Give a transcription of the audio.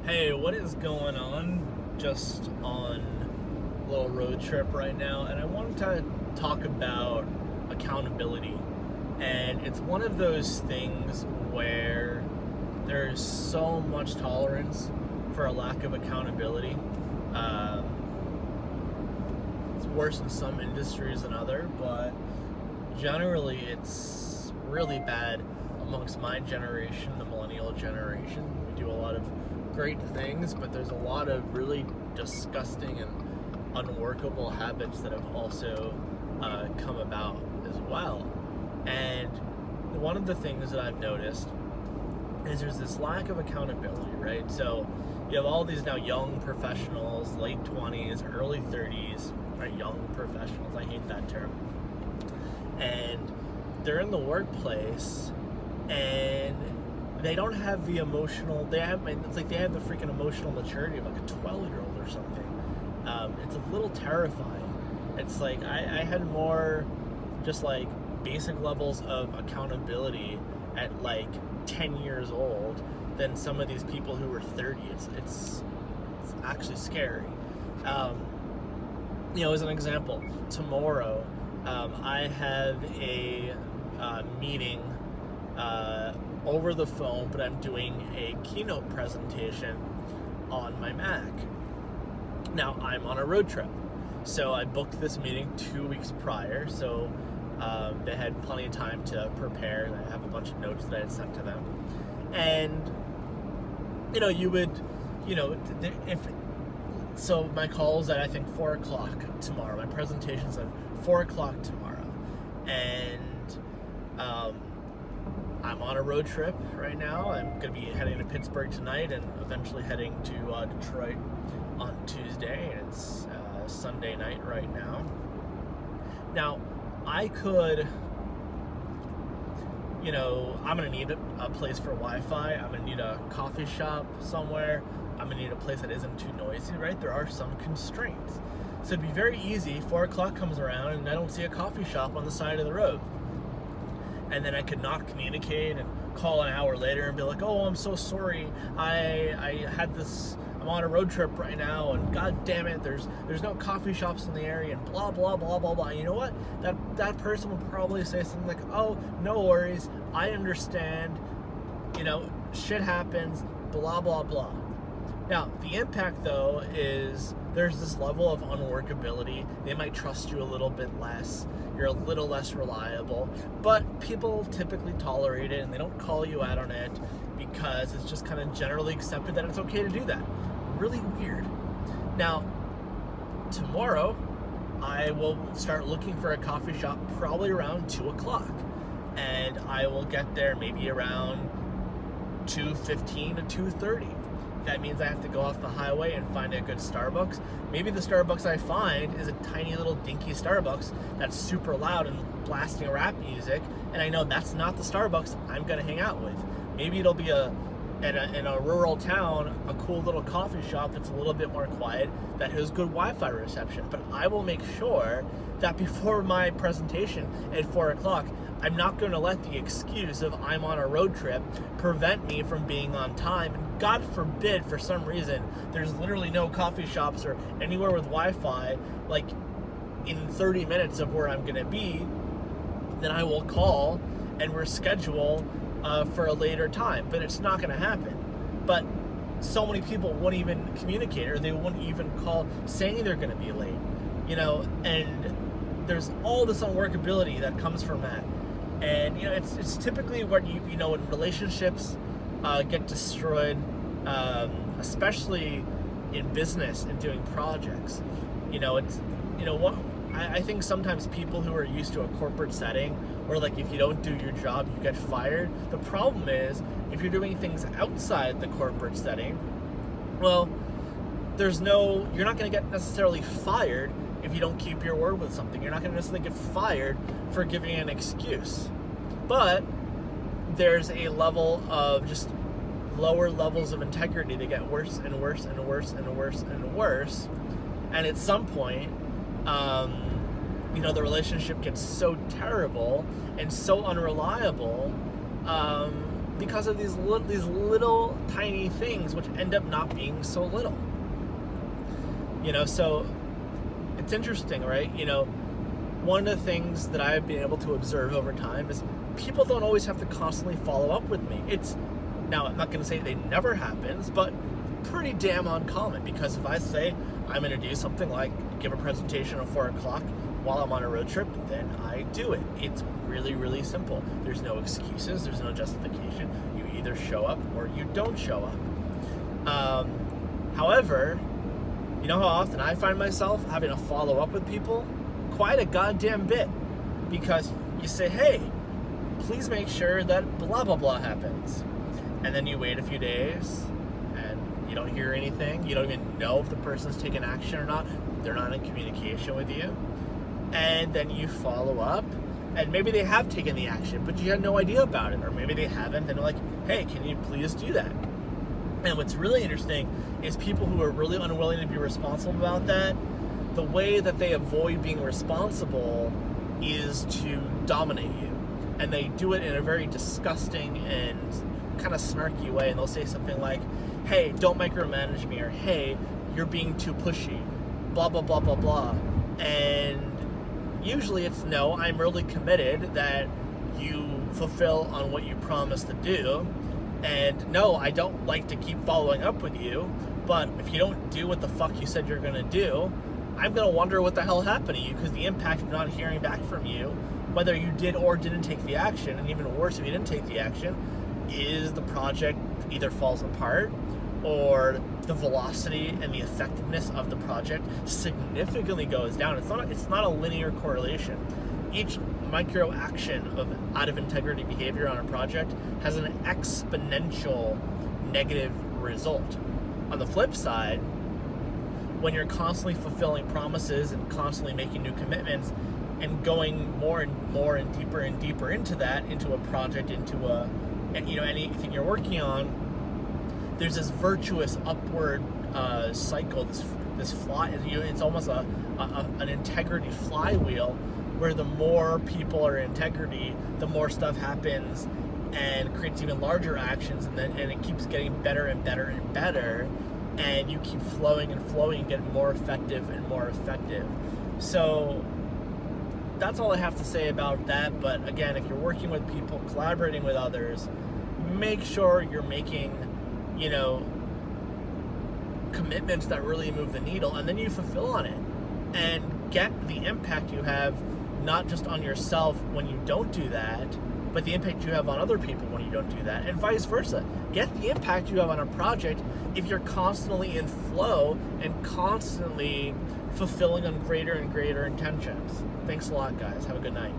Hey, what is going on? Just on a little road trip right now, and I wanted to talk about accountability. And it's one of those things where there's so much tolerance for a lack of accountability. Um, it's worse in some industries than other, but generally it's really bad amongst my generation, the millennial generation. We do a lot of great things, but there's a lot of really disgusting and unworkable habits that have also come about as well. And one of the things that I've noticed is there's this lack of accountability, right? So you have all these now young professionals, late 20s, early 30s, right? Young professionals, I hate that term. And they're in the workplace and they don't have the emotional, it's like they have the freaking emotional maturity of like a 12-year-old or something. It's a little terrifying. It's like I had more just like basic levels of accountability at like 10 years old than some of these people who were 30. It's actually scary. As an example, tomorrow I have a meeting over the phone, but I'm doing a keynote presentation on my Mac. Now, I'm on a road trip, so I booked this meeting 2 weeks prior, so they had plenty of time to prepare, and I have a bunch of notes that I had sent to them. And, so my call's at, I think, 4 o'clock tomorrow. My presentation's at 4 o'clock tomorrow. And I'm on a road trip right now. I'm going to be heading to Pittsburgh tonight and eventually heading to Detroit on Tuesday. And it's Sunday night right now. Now, I could, I'm going to need a place for Wi-Fi. I'm going to need a coffee shop somewhere. I'm going to need a place that isn't too noisy, right? There are some constraints. So it'd be very easy. 4 o'clock comes around and I don't see a coffee shop on the side of the road. And then I could not communicate and call an hour later and be like, oh, I'm so sorry. I'm on a road trip right now, and god damn it, there's no coffee shops in the area, and blah, blah, blah, blah, blah. And you know what? That person would probably say something like, oh, no worries, I understand, shit happens, blah, blah, blah. Now, the impact, though, is there's this level of unworkability. They might trust you a little bit less. You're a little less reliable. But people typically tolerate it, and they don't call you out on it because it's just kind of generally accepted that it's okay to do that. Really weird. Now, tomorrow, I will start looking for a coffee shop probably around 2 o'clock. And I will get there maybe around 2:15 to 2:30. That means I have to go off the highway and find a good Starbucks. Maybe the Starbucks I find is a tiny little dinky Starbucks that's super loud and blasting rap music, and I know that's not the Starbucks I'm gonna hang out with. Maybe it'll be in a rural town, a cool little coffee shop that's a little bit more quiet, that has good Wi-Fi reception. But I will make sure that before my presentation at 4 o'clock, I'm not going to let the excuse of I'm on a road trip prevent me from being on time. And God forbid, for some reason, there's literally no coffee shops or anywhere with Wi-Fi, like in 30 minutes of where I'm going to be, then I will call and reschedule for a later time. But it's not going to happen. But so many people wouldn't even communicate, or they wouldn't even call saying they're going to be late, and there's all this unworkability that comes from that. And it's typically what when relationships get destroyed, especially in business and doing projects. I think sometimes people who are used to a corporate setting, where like if you don't do your job you get fired. The problem is if you're doing things outside the corporate setting, well, you're not going to get necessarily fired if you don't keep your word with something. You're not going to necessarily get fired for giving an excuse. But there's a level of just lower levels of integrity that get worse and worse and worse and worse and worse. And at some point, the relationship gets so terrible and so unreliable because of these little tiny things, which end up not being so little. So it's interesting, right? One of the things that I've been able to observe over time is people don't always have to constantly follow up with me. Now, I'm not going to say it never happens, but pretty damn uncommon, because if I say I'm going to do something like give a presentation at 4 o'clock while I'm on a road trip, then I do it. It's really, really simple. There's no excuses. There's no justification. You either show up or you don't show up. However, you know how often I find myself having to follow up with people? Quite a goddamn bit. Because you say, hey, please make sure that blah, blah, blah happens. And then you wait a few days and you don't hear anything. You don't even know if the person's taken action or not. They're not in communication with you. And then you follow up, and maybe they have taken the action, but you had no idea about it. Or maybe they haven't, and they're like, hey, can you please do that? And what's really interesting is people who are really unwilling to be responsible about that, the way that they avoid being responsible is to dominate you. And they do it in a very disgusting and kind of snarky way. And they'll say something like, hey, don't micromanage me, or hey, you're being too pushy, blah, blah, blah, blah, blah. And usually it's no, I'm really committed that you fulfill on what you promised to do. And no, I don't like to keep following up with you, but if you don't do what the fuck you said you're going to do, I'm going to wonder what the hell happened to you, because the impact of not hearing back from you, whether you did or didn't take the action, and even worse, if you didn't take the action, is the project either falls apart or the velocity and the effectiveness of the project significantly goes down. It's not a linear correlation. Each micro action of out of integrity behavior on a project has an exponential negative result. On the flip side, when you're constantly fulfilling promises and constantly making new commitments and going more and more and deeper into that, into a project, into anything you're working on, there's this virtuous upward cycle, this fly. It's almost an integrity flywheel, where the more people are in integrity, the more stuff happens and creates even larger actions, and it keeps getting better and better and better, and you keep flowing and get more effective and more effective. So that's all I have to say about that. But again, if you're working with people, collaborating with others, make sure you're making commitments that really move the needle, and then you fulfill on it and get the impact you have, not just on yourself when you don't do that, but the impact you have on other people when you don't do that, and vice versa. Get the impact you have on a project if you're constantly in flow and constantly fulfilling on greater and greater intentions. Thanks a lot, guys. Have a good night.